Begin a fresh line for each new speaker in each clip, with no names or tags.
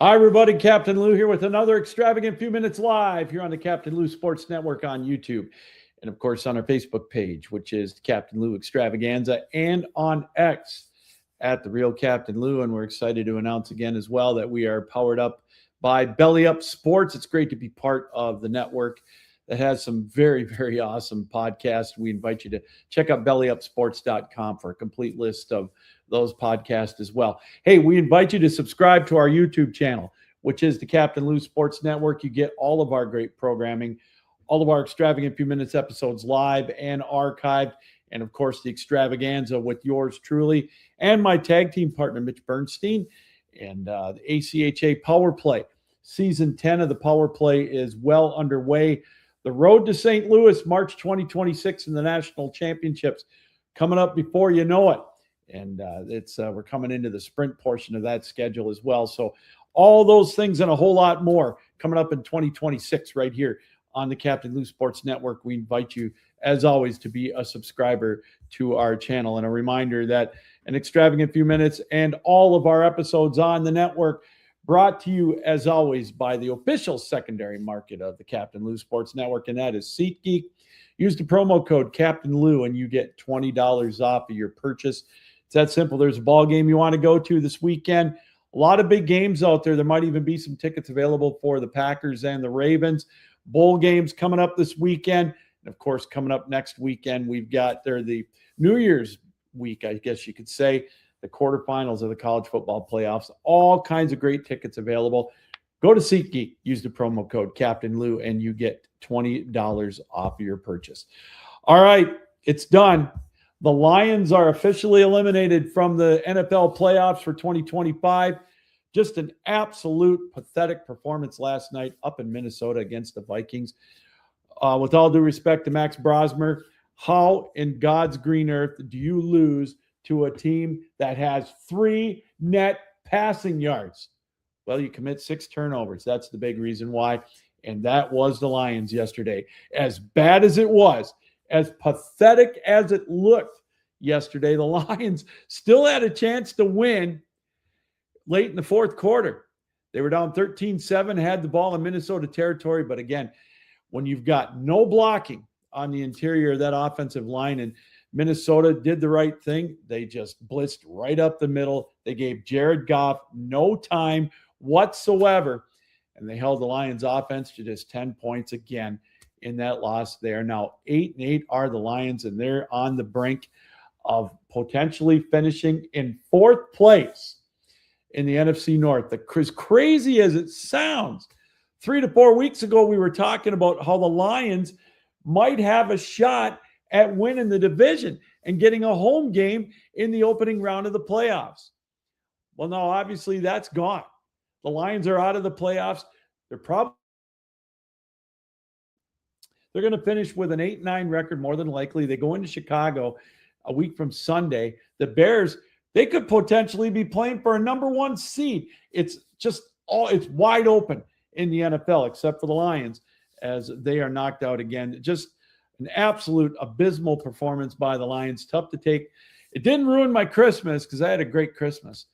Hi, everybody. Captain Lou here with another Extravagant Few Minutes live here on the Captain Lou Sports Network on YouTube. And, of course, on our Facebook page, which is Captain Lou Extravaganza, and on X at The Real Captain Lou. And we're excited to announce again as well that we are powered up by Belly Up Sports. It's great to be part of the network that has some very, very awesome podcasts. We invite you to check out bellyupsports.com for a complete list of those podcasts as well. Hey, we invite you to subscribe to our YouTube channel, which is the Captain Lou Sports Network. You get all of our great programming, all of our Extravagant Few Minutes episodes live and archived, and of course the Extravaganza with yours truly and my tag team partner, Mitch Bernstein, and the ACHA Power Play. Season 10 of the Power Play is well underway. The road to St. Louis, March 2026 in the National Championships, coming up before you know it. And we're coming into the sprint portion of that schedule as well. So all those things and a whole lot more coming up in 2026 right here on the Captain Lou Sports Network. We invite you, as always, to be a subscriber to our channel. And a reminder that an Extravagant Few Minutes and all of our episodes on the network brought to you, as always, by the official secondary market of the Captain Lou Sports Network, and that is SeatGeek. Use the promo code Captain Lou and you get $20 off of your purchase. It's that simple. There's a ball game you want to go to this weekend. A lot of big games out there. There might even be some tickets available for the Packers and the Ravens. Bowl games coming up this weekend. And, of course, coming up next weekend, we've got the New Year's week, I guess you could say, the quarterfinals of the college football playoffs. All kinds of great tickets available. Go to SeatGeek, use the promo code Captain Lou, and you get $20 off of your purchase. All right, it's done. The Lions are officially eliminated from the NFL playoffs for 2025. Just an absolute pathetic performance last night up in Minnesota against the Vikings. With all due respect to Max Brosmer, how in God's green earth do you lose to a team that has 3 net passing yards? Well, you commit 6 turnovers. That's the big reason why. And that was the Lions yesterday. As bad as it was, as pathetic as it looked yesterday, the Lions still had a chance to win late in the fourth quarter. They were down 13-7, had the ball in Minnesota territory. But again, when you've got no blocking on the interior of that offensive line, and Minnesota did the right thing, they just blitzed right up the middle. They gave Jared Goff no time whatsoever, and they held the Lions offense to just 10 points again in that loss. They are now 8-8 are the Lions, and they're on the brink of potentially finishing in 4th place in the NFC North. As crazy as it sounds, 3 to 4 weeks ago, we were talking about how the Lions might have a shot at winning the division and getting a home game in the opening round of the playoffs. Well, no, obviously that's gone. The Lions are out of the playoffs. They're going to finish with an 8-9 record, more than likely. They go into Chicago a week from Sunday. The Bears, they could potentially be playing for a number 1 seed. It's wide open in the NFL, except for the Lions, as they are knocked out again. Just an absolute abysmal performance by the Lions. Tough to take. It didn't ruin my Christmas because I had a great Christmas.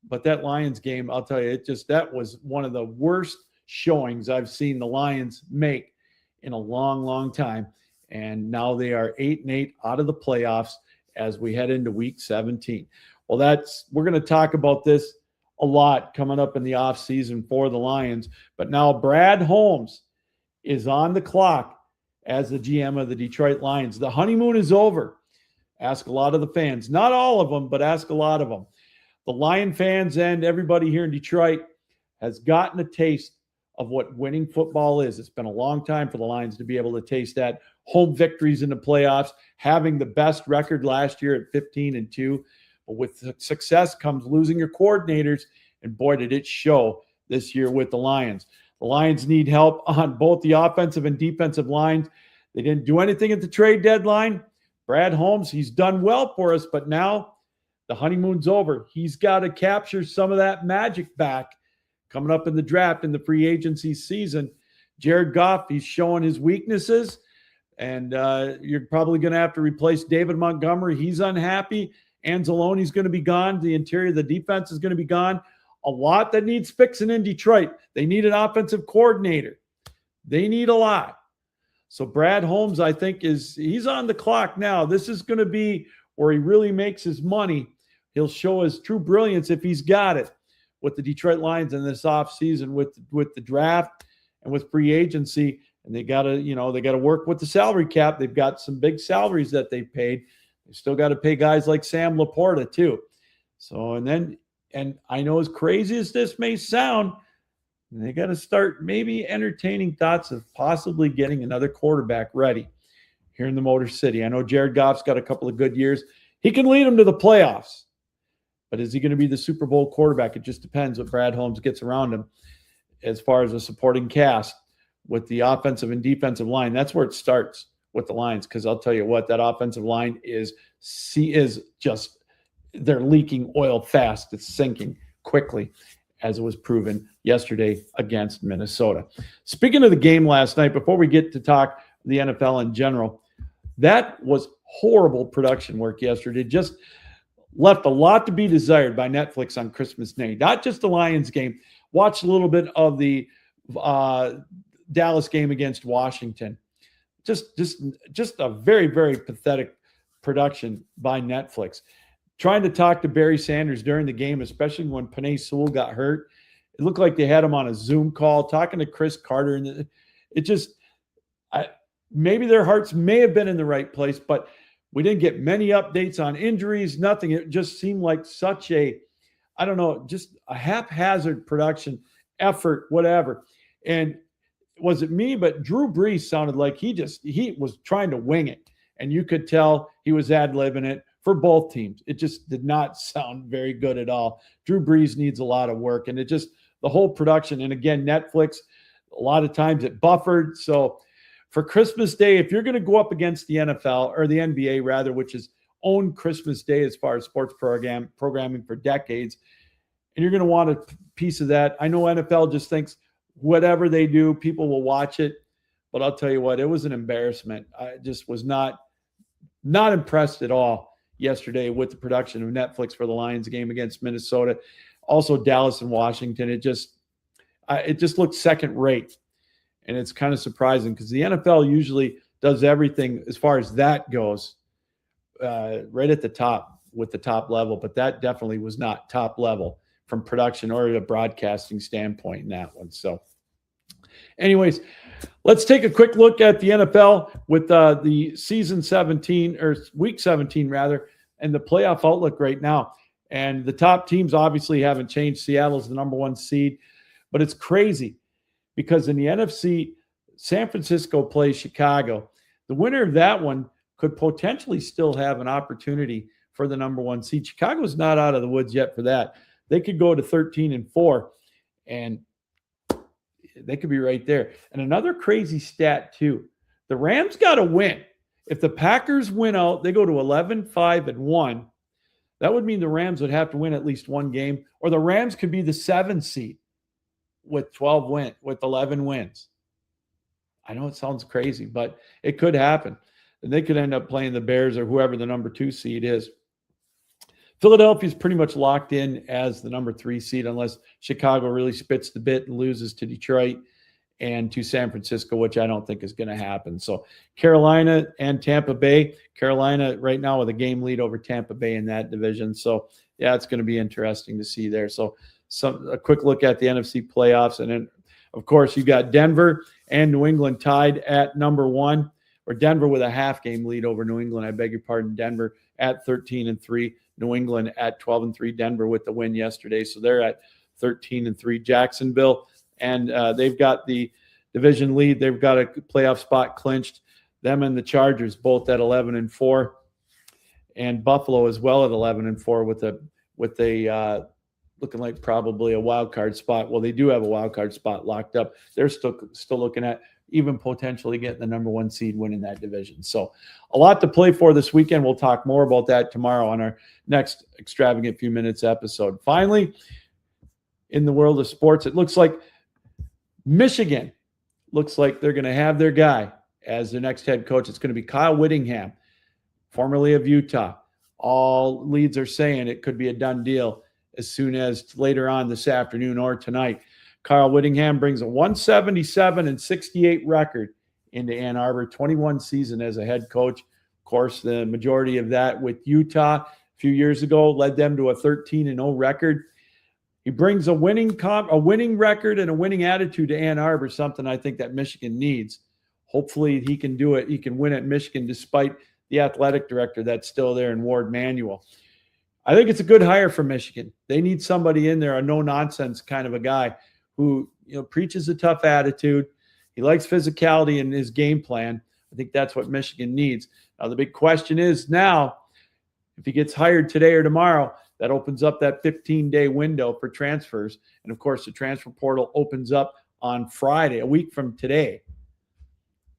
But that Lions game, I'll tell you, that was one of the worst showings I've seen the Lions make in a long, long time. And now they are 8-8 out of the playoffs as we head into week 17. Well, we're going to talk about this a lot coming up in the offseason for the Lions. But now Brad Holmes is on the clock as the GM of the Detroit Lions. The honeymoon is over. Ask a lot of the fans. Not all of them, but ask a lot of them. The Lion fans and everybody here in Detroit has gotten a taste of what winning football is. It's been a long time for the Lions to be able to taste that. Home victories in the playoffs, having the best record last year at 15-2. But with success comes losing your coordinators, and boy, did it show this year with the Lions. The Lions need help on both the offensive and defensive lines. They didn't do anything at the trade deadline. Brad Holmes, he's done well for us, but now the honeymoon's over. He's got to capture some of that magic back coming up in the draft in the free agency season. Jared Goff, he's showing his weaknesses, and you're probably going to have to replace David Montgomery. He's unhappy. Anzalone's going to be gone. The interior of the defense is going to be gone. a lot that needs fixing in Detroit. They need an offensive coordinator. They need a lot. So Brad Holmes, I think, he's on the clock now. This is going to be where he really makes his money. He'll show his true brilliance if he's got it with the Detroit Lions in this offseason with the draft and with free agency. And they got to work with the salary cap. They've got some big salaries that they've paid. They still got to pay guys like Sam Laporta too. So, and I know as crazy as this may sound, they got to start maybe entertaining thoughts of possibly getting another quarterback ready here in the Motor City. I know Jared Goff's got a couple of good years. He can lead them to the playoffs. But is he going to be the Super Bowl quarterback? It just depends what Brad Holmes gets around him as far as a supporting cast with the offensive and defensive line. That's where it starts with the Lions, because I'll tell you what, that offensive line is just, they're leaking oil fast. It's sinking quickly, as it was proven yesterday against Minnesota. Speaking of the game last night, before we get to talk the NFL in general, that was horrible production work yesterday. Just left a lot to be desired by Netflix on Christmas Day. Not just the Lions game. Watched a little bit of the Dallas game against Washington. Just a very, very pathetic production by Netflix. Trying to talk to Barry Sanders during the game, especially when Penei Sewell got hurt. It looked like they had him on a Zoom call, talking to Chris Carter. And maybe their hearts may have been in the right place, but we didn't get many updates on injuries, nothing. It just seemed like such a haphazard production effort, whatever. And was it me? But Drew Brees sounded like he was trying to wing it. And you could tell he was ad-libbing it for both teams. It just did not sound very good at all. Drew Brees needs a lot of work. And the whole production, and again, Netflix, a lot of times it buffered. So for Christmas Day, if you're going to go up against the NFL, or the NBA rather, which has owned Christmas Day as far as sports programming for decades, and you're going to want a piece of that. I know NFL just thinks whatever they do, people will watch it. But I'll tell you what, it was an embarrassment. I just was not impressed at all yesterday with the production of Netflix for the Lions game against Minnesota. Also Dallas and Washington. It just looked second rate. And it's kind of surprising because the NFL usually does everything as far as that goes right at the top with the top level. But that definitely was not top level from production or a broadcasting standpoint in that one. So anyways, let's take a quick look at the NFL with the season 17 or week 17 rather, and the playoff outlook right now. And the top teams obviously haven't changed. Seattle's the number one seed, but it's crazy because in the NFC, San Francisco plays Chicago. The winner of that one could potentially still have an opportunity for the number one seed. Chicago's not out of the woods yet for that. They could go to 13-4, and they could be right there. And another crazy stat too, the Rams got to win. If the Packers win out, they go to 11-5-1. That would mean the Rams would have to win at least one game, or the Rams could be the 7 seed with 11 wins. I know it sounds crazy, but it could happen. And they could end up playing the Bears or whoever the number 2 seed is. Philadelphia's pretty much locked in as the number 3 seed unless Chicago really spits the bit and loses to Detroit and to San Francisco, which I don't think is going to happen. So Carolina and Tampa Bay. Carolina right now with a game lead over Tampa Bay in that division. So, yeah, it's going to be interesting to see there. So a quick look at the NFC playoffs. And then, of course, you got Denver and New England tied at number 1, or Denver with a half game lead over New England. I beg your pardon. Denver at 13-3. New England at 12-3. Denver with the win yesterday. So they're at 13-3. Jacksonville, and they've got the division lead. They've got a playoff spot clinched. Them and the Chargers both at 11-4. And Buffalo as well at 11-4 with a looking like probably a wild card spot. Well, they do have a wild card spot locked up. They're still looking at even potentially getting the number 1 seed winning that division. So a lot to play for this weekend. We'll talk more about that tomorrow on our next Extravagant Few Minutes episode. Finally, in the world of sports, it looks like Michigan looks like they're going to have their guy as their next head coach. It's going to be Ky Whittingham, formerly of Utah. All leads are saying it could be a done deal as soon as later on this afternoon or tonight. Ky Whittingham brings a 177-68 record into Ann Arbor, 21 season as a head coach. Of course, the majority of that with Utah a few years ago led them to a 13-0 record. He brings a winning record and a winning attitude to Ann Arbor, something I think that Michigan needs. Hopefully he can do it. He can win at Michigan despite the athletic director that's still there in Ward Manuel. I think it's a good hire for Michigan. They need somebody in there, a no-nonsense kind of a guy who preaches a tough attitude. He likes physicality in his game plan. I think that's what Michigan needs. Now, the big question is now, if he gets hired today or tomorrow, that opens up that 15-day window for transfers. And, of course, the transfer portal opens up on Friday, a week from today.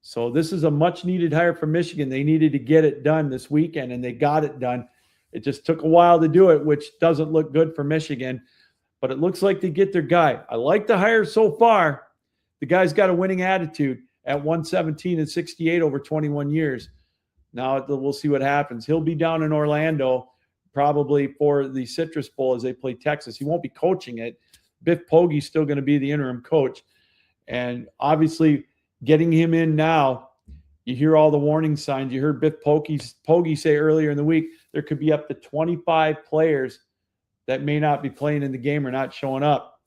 So this is a much-needed hire for Michigan. They needed to get it done this weekend, and they got it done. It just took a while to do it, which doesn't look good for Michigan. But it looks like they get their guy. I like the hire so far. The guy's got a winning attitude at 117-68 over 21 years. Now we'll see what happens. He'll be down in Orlando probably for the Citrus Bowl as they play Texas. He won't be coaching it. Biff Pogge's still going to be the interim coach. And obviously getting him in now, you hear all the warning signs. You heard Biff Pogge say earlier in the week there could be up to 25 players that may not be playing in the game or not showing up.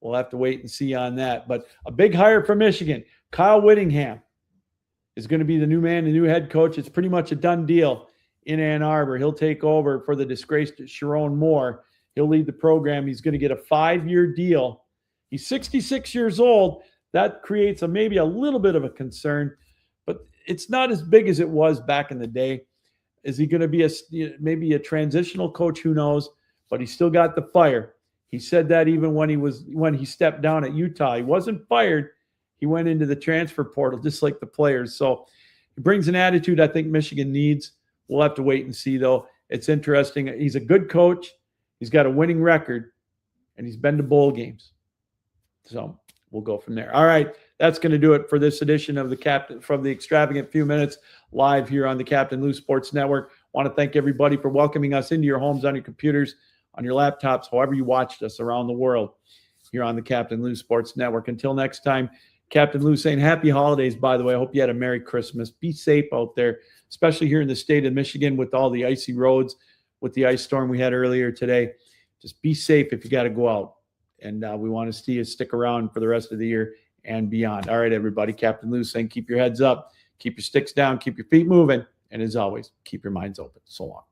We'll have to wait and see on that. But a big hire for Michigan. Ky Whittingham is going to be the new man, the new head coach. It's pretty much a done deal in Ann Arbor. He'll take over for the disgraced Sharon Moore. He'll lead the program. He's going to get a 5-year deal. He's 66 years old. That creates maybe a little bit of a concern, but it's not as big as it was back in the day. Is he going to be maybe a transitional coach? Who knows? But he still got the fire. He said that even when he stepped down at Utah. He wasn't fired. He went into the transfer portal just like the players. So he brings an attitude I think Michigan needs. We'll have to wait and see, though. It's interesting. He's a good coach. He's got a winning record, and he's been to bowl games. So we'll go from there. All right, that's going to do it for this edition of the Extravagant Few Minutes live here on the Captain Lou Sports Network. I want to thank everybody for welcoming us into your homes, on your computers, on your laptops, however you watched us around the world here on the Captain Lou Sports Network. Until next time, Captain Lou saying happy holidays, by the way. I hope you had a Merry Christmas. Be safe out there, especially here in the state of Michigan with all the icy roads, with the ice storm we had earlier today. Just be safe if you got to go out. And we want to see you stick around for the rest of the year and beyond. All right, everybody. Captain Lou saying keep your heads up, keep your sticks down, keep your feet moving, and as always, keep your minds open. So long.